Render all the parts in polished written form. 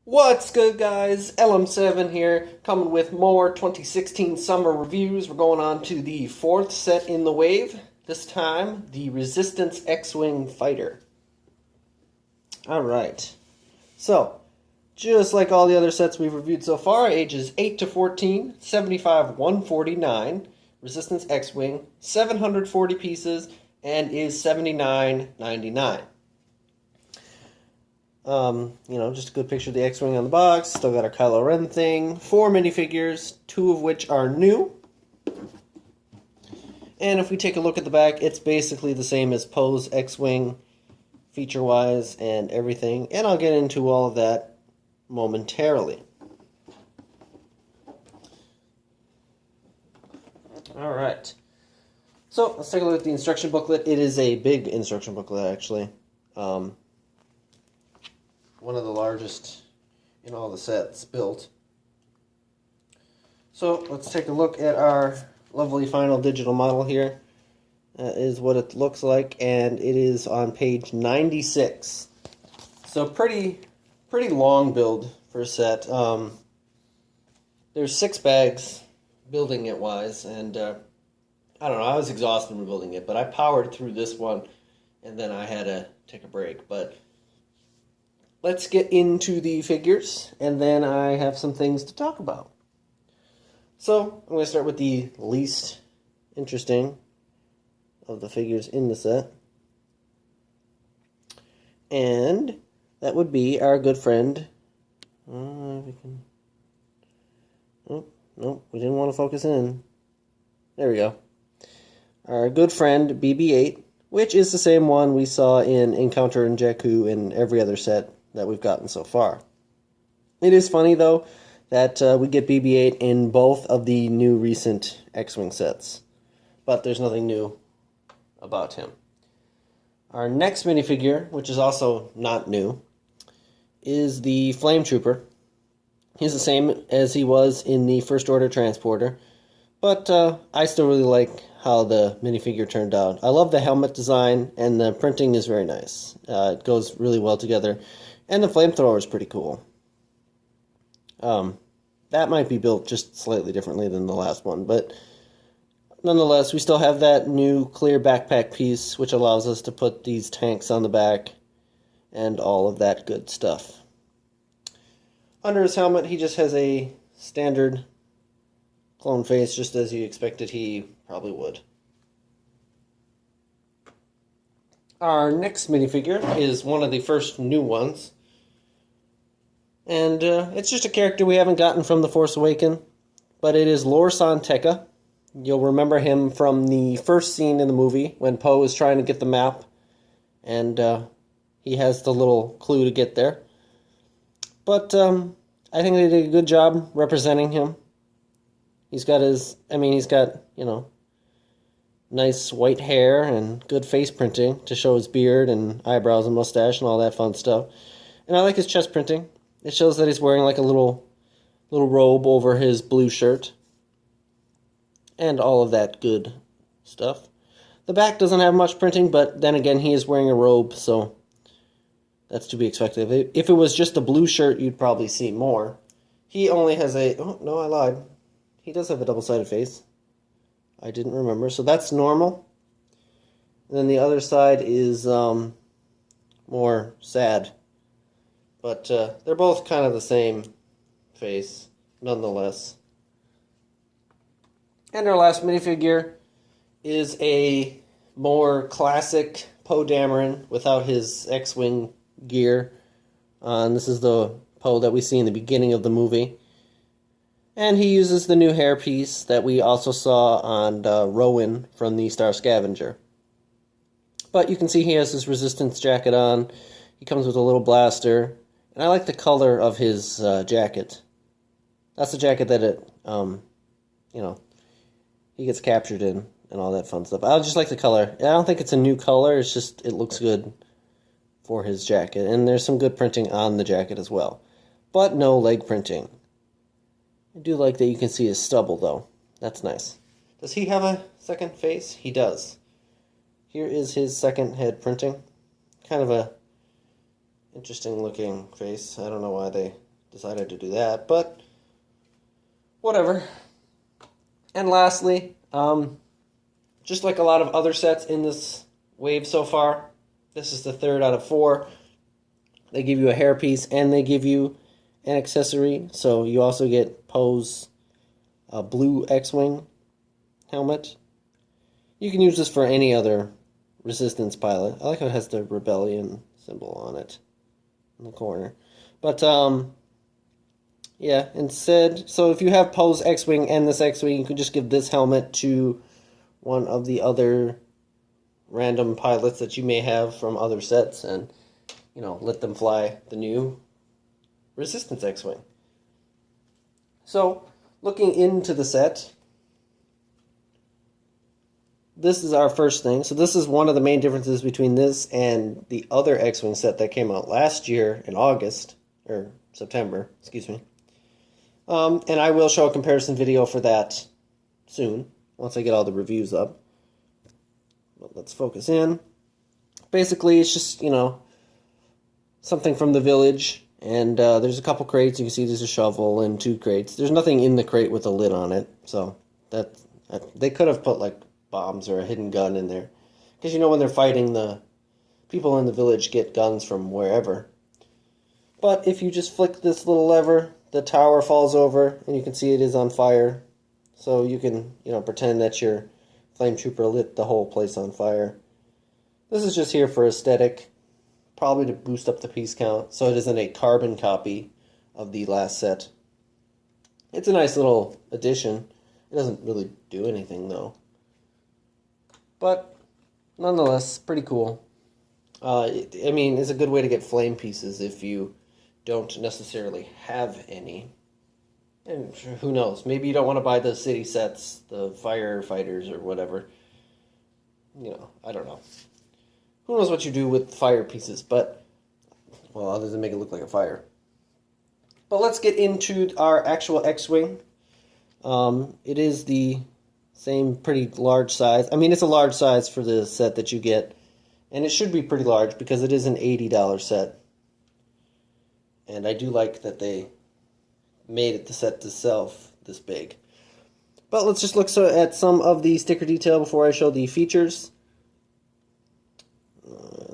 What's good, guys? LM7 here, coming with more 2016 summer reviews. We're going on to the fourth set in the wave. This time, the Resistance Xwing Fighter. Alright, so, just like all the other sets we've reviewed so far, ages 8 to 14, 75,149, Resistance Xwing, 740 pieces, and is $79.99. Just a good picture of the X-Wing on the box. Still got our Kylo Ren thing. 4 minifigures, 2 of which are new. And if we take a look at the back, it's basically the same as Poe's X-Wing, feature-wise and everything. And I'll get into all of that momentarily. Alright. So, let's take a look at the instruction booklet. It is a big instruction booklet, actually. One of the largest in all the sets built. So let's take a look at our lovely final digital model here. That is what it looks like, and it is on page 96. So pretty long build for a set. There's 6 bags building it wise, and I don't know, I was exhausted rebuilding it, but I powered through this one, and then I had to take a break. But let's get into the figures, and then I have some things to talk about. So, I'm going to start with the least interesting of the figures in the set. And that would be our good friend. Oh, nope, we didn't want to focus in. There we go. Our good friend BB-8, which is the same one we saw in Encounter in Jakku and every other set that we've gotten so far. It is funny, though, that we get BB-8 in both of the new recent X-Wing sets, but there's nothing new about him. Our next minifigure, which is also not new, is the Flame Trooper. He's the same as he was in the First Order Transporter, but I still really like how the minifigure turned out. I love the helmet design, and the printing is very nice. It goes really well together. And the flamethrower is pretty cool. That might be built just slightly differently than the last one, but nonetheless, we still have that new clear backpack piece, which allows us to put these tanks on the back and all of that good stuff. Under his helmet, he just has a standard clone face, just as you expected he probably would. Our next minifigure is one of the first new ones. And it's just a character we haven't gotten from The Force Awakens, but it is Lor San Tekka. You'll remember him from the first scene in the movie when Poe is trying to get the map, and he has the little clue to get there. But I think they did a good job representing him. He's got nice white hair and good face printing to show his beard and eyebrows and mustache and all that fun stuff. And I like his chest printing. It shows that he's wearing like a little robe over his blue shirt. And all of that good stuff. The back doesn't have much printing, but then again, he is wearing a robe, so that's to be expected. If it was just a blue shirt, you'd probably see more. He only has a... Oh, no, I lied. He does have a double-sided face. I didn't remember, so that's normal. And then the other side is more sad. But they're both kind of the same face, nonetheless. And our last minifigure is a more classic Poe Dameron without his X-Wing gear. And this is the Poe that we see in the beginning of the movie. And he uses the new hairpiece that we also saw on Rowan from the Star Scavenger. But you can see he has his Resistance jacket on. He comes with a little blaster. And I like the color of his jacket. That's the jacket that he gets captured in and all that fun stuff. I just like the color. I don't think it's a new color. It's just, it looks good for his jacket. And there's some good printing on the jacket as well. But no leg printing. I do like that you can see his stubble, though. That's nice. Does he have a second face? He does. Here is his second head printing. Kind of a interesting looking face. I don't know why they decided to do that, but whatever. And lastly, just like a lot of other sets in this wave so far, this is the third out of 4. They give you a hairpiece and they give you an accessory. So you also get Poe's blue Xwing helmet. You can use this for any other Resistance pilot. I like how it has the Rebellion symbol on it in the corner. But, yeah, instead, so if you have Poe's Xwing and this Xwing, you can just give this helmet to one of the other random pilots that you may have from other sets and, you know, let them fly the new Resistance Xwing. So, looking into the set, this is our first thing. So this is one of the main differences between this and the other Xwing set that came out last year in August, or September, excuse me. And I will show a comparison video for that soon, once I get all the reviews up. But let's focus in. Basically, it's just, you know, something from the village. And there's a couple crates. You can see there's a shovel and 2 crates. There's nothing in the crate with a lid on it. So that they could have put, like, bombs or a hidden gun in there. Because, you know, when they're fighting, the people in the village get guns from wherever. But if you just flick this little lever, the tower falls over, and you can see it is on fire. So you can, you know, pretend that your flame trooper lit the whole place on fire. This is just here for aesthetic, probably to boost up the piece count, so it isn't a carbon copy of the last set. It's a nice little addition. It doesn't really do anything, though. But, nonetheless, pretty cool. I mean, it's a good way to get flame pieces if you don't necessarily have any. And who knows, maybe you don't want to buy the city sets, the firefighters or whatever. You know, I don't know. Who knows what you do with fire pieces, but, well, other than make it look like a fire. But let's get into our actual Xwing. It is the same pretty large size. I mean, it's a large size for the set that you get. And it should be pretty large because it is an $80 set. And I do like that they made it the set itself this big. But let's just look at some of the sticker detail before I show the features.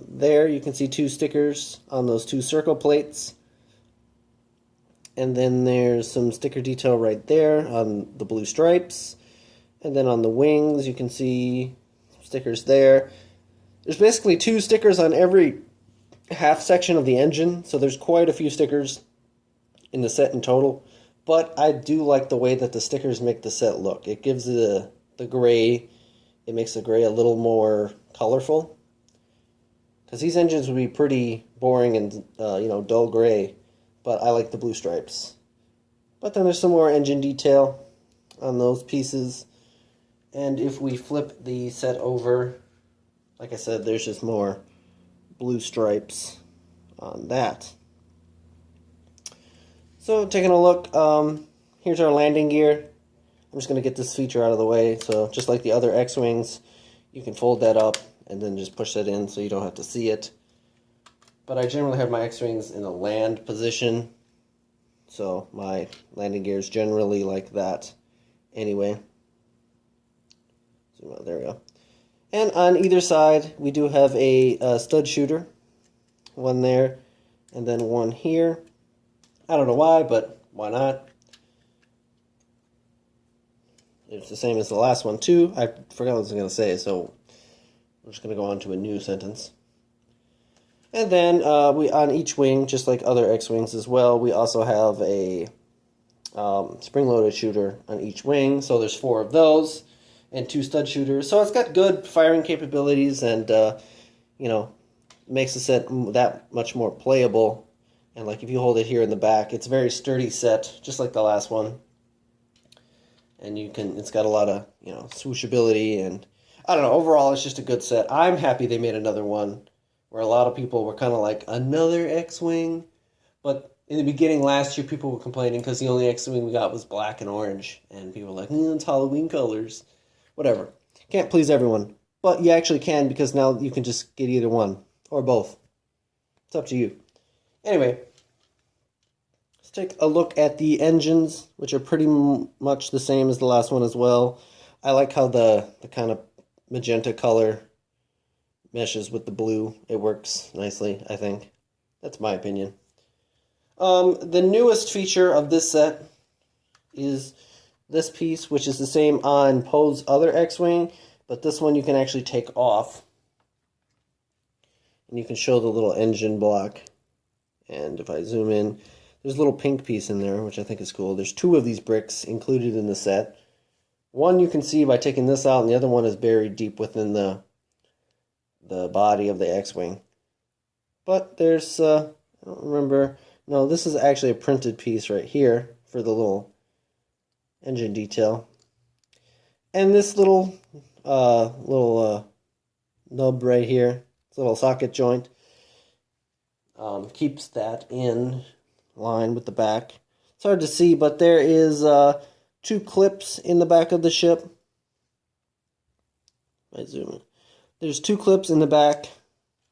There you can see 2 stickers on those 2 circle plates. And then there's some sticker detail right there on the blue stripes. And then on the wings you can see stickers there. There's basically 2 stickers on every half section of the engine, so there's quite a few stickers in the set in total. But I do like the way that the stickers make the set look. It gives the gray, it makes the gray a little more colorful. Because these engines would be pretty boring and you know, dull gray, but I like the blue stripes. But then there's some more engine detail on those pieces. And if we flip the set over, like I said, there's just more blue stripes on that. So taking a look, here's our landing gear. I'm just going to get this feature out of the way. So just like the other Xwings, you can fold that up and then just push that in so you don't have to see it. But I generally have my Xwings in a land position, so my landing gear is generally like that anyway. So there we go. And on either side, we do have a stud shooter. One there, and then one here. I don't know why, but why not? It's the same as the last one, too. I forgot what I was going to say, so I'm just going to go on to a new sentence. And then we on each wing, just like other X-Wings as well, we also have a spring-loaded shooter on each wing. So there's 4 of those. And 2 stud shooters. So it's got good firing capabilities and, you know, makes the set that much more playable. And, like, if you hold it here in the back, it's a very sturdy set, just like the last one. And it's got a lot of, you know, swooshability. And, I don't know, overall, it's just a good set. I'm happy they made another one where a lot of people were kind of like, another X-Wing? But in the beginning last year, people were complaining because the only X-Wing we got was black and orange. And people were like, it's Halloween colors. Whatever. Can't please everyone. But you actually can, because now you can just get either one. Or both. It's up to you. Anyway. take a look at the engines, which are pretty much the same as the last one as well. I like how the kind of magenta color meshes with the blue. It works nicely, I think. That's my opinion. The newest feature of this set is this piece, which is the same on Poe's other Xwing, but this one you can actually take off. And you can show the little engine block. And if I zoom in, there's a little pink piece in there, which I think is cool. There's 2 of these bricks included in the set. One you can see by taking this out, and the other one is buried deep within the body of the Xwing. But there's, I don't remember, no, this is actually a printed piece right here for the little engine detail. And this little nub right here, this little socket joint, keeps that in line with the back. It's hard to see, but there is 2 clips in the back of the ship. I zoom in. There's 2 clips in the back,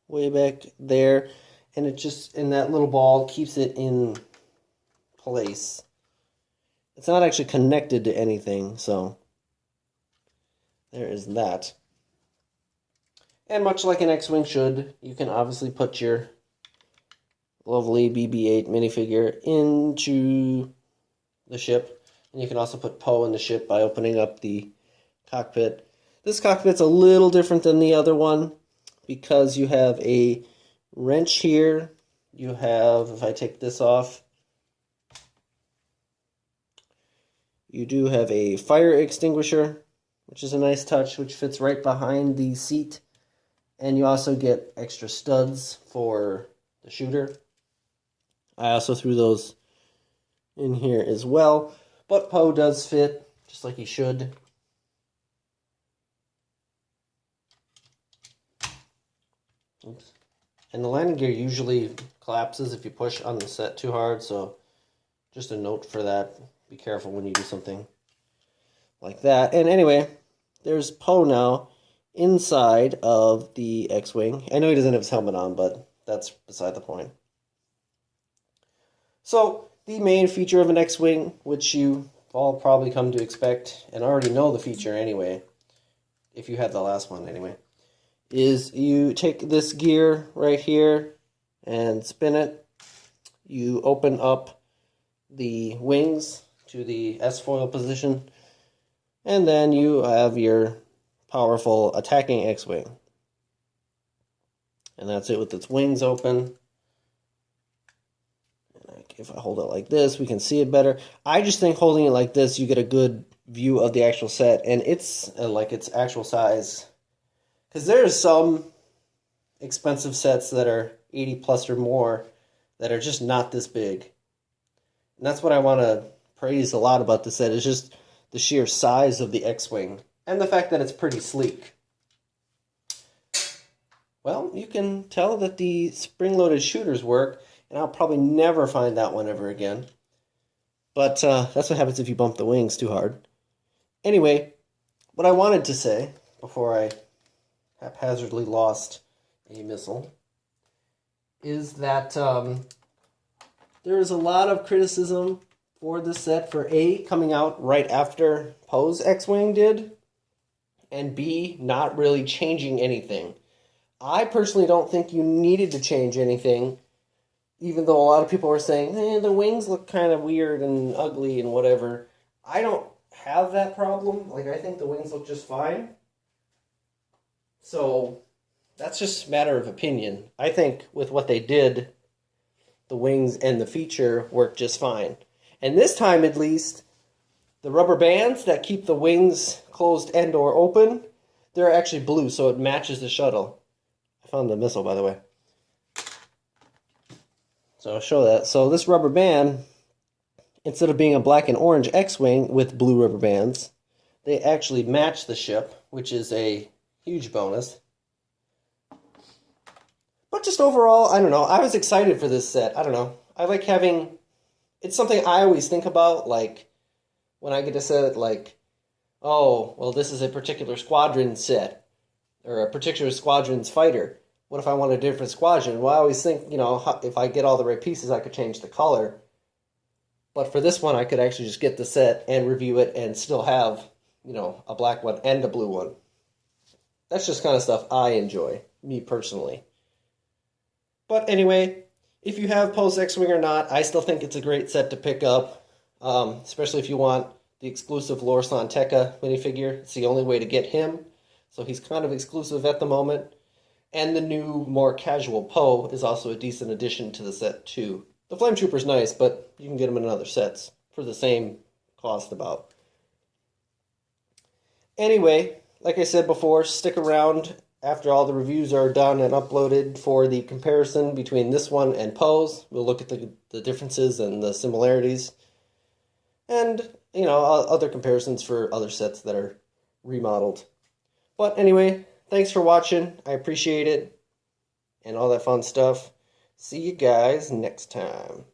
way back there, and it just, in that little ball, keeps it in place. It's not actually connected to anything, so there is that. And much like an Xwing should, you can obviously put your lovely BB-8 minifigure into the ship. And you can also put Poe in the ship by opening up the cockpit. This cockpit's a little different than the other one because you have a wrench here. You have, if I take this off, you do have a fire extinguisher, which is a nice touch, which fits right behind the seat. And you also get extra studs for the shooter. I also threw those in here as well. But Poe does fit, just like he should. Oops. And the landing gear usually collapses if you push on the set too hard, so just a note for that. Be careful when you do something like that. And anyway, there's Poe now inside of the Xwing. I know he doesn't have his helmet on, but that's beside the point. So, the main feature of an Xwing, which you all probably come to expect, and already know the feature anyway, if you had the last one anyway, is you take this gear right here and spin it. You open up the wings to the S-foil position, and then you have your powerful attacking Xwing. And that's it with its wings open. And if I hold it like this, we can see it better. I just think holding it like this, you get a good view of the actual set, and it's like its actual size. Because there's some expensive sets that are 80 plus or more that are just not this big. And that's what I want to praise a lot about the set, is just the sheer size of the Xwing and the fact that it's pretty sleek. Well, you can tell that the spring-loaded shooters work, and I'll probably never find that one ever again. But that's what happens if you bump the wings too hard. Anyway, what I wanted to say before I haphazardly lost a missile is that there is a lot of criticism for this set for A, coming out right after Poe's Xwing did, and B, not really changing anything. I personally don't think you needed to change anything, even though a lot of people were saying, the wings look kind of weird and ugly and whatever. I don't have that problem. Like, I think the wings look just fine. So, that's just a matter of opinion. I think with what they did, the wings and the feature work just fine. And this time, at least, the rubber bands that keep the wings closed and or open, they're actually blue, so it matches the shuttle. I found the missile, by the way. So I'll show that. So this rubber band, instead of being a black and orange Xwing with blue rubber bands, they actually match the ship, which is a huge bonus. But just overall, I don't know. I was excited for this set. I don't know. I like having... It's something I always think about, like, when I get a set, like, oh, well, this is a particular squadron set, or a particular squadron's fighter. What if I want a different squadron? Well, I always think, you know, if I get all the right pieces, I could change the color. But for this one, I could actually just get the set and review it and still have, you know, a black one and a blue one. That's just kind of stuff I enjoy, me personally. But anyway, if you have Poe's Xwing or not, I still think it's a great set to pick up, especially if you want the exclusive Lorsan Tekka minifigure. It's the only way to get him, so he's kind of exclusive at the moment. And the new, more casual Poe is also a decent addition to the set, too. The Flame Trooper's nice, but you can get him in other sets for the same cost about. Anyway, like I said before, stick around after all the reviews are done and uploaded for the comparison between this one and Poe's. We'll look at the differences and the similarities. And, you know, other comparisons for other sets that are remodeled. But anyway, thanks for watching. I appreciate it. And all that fun stuff. See you guys next time.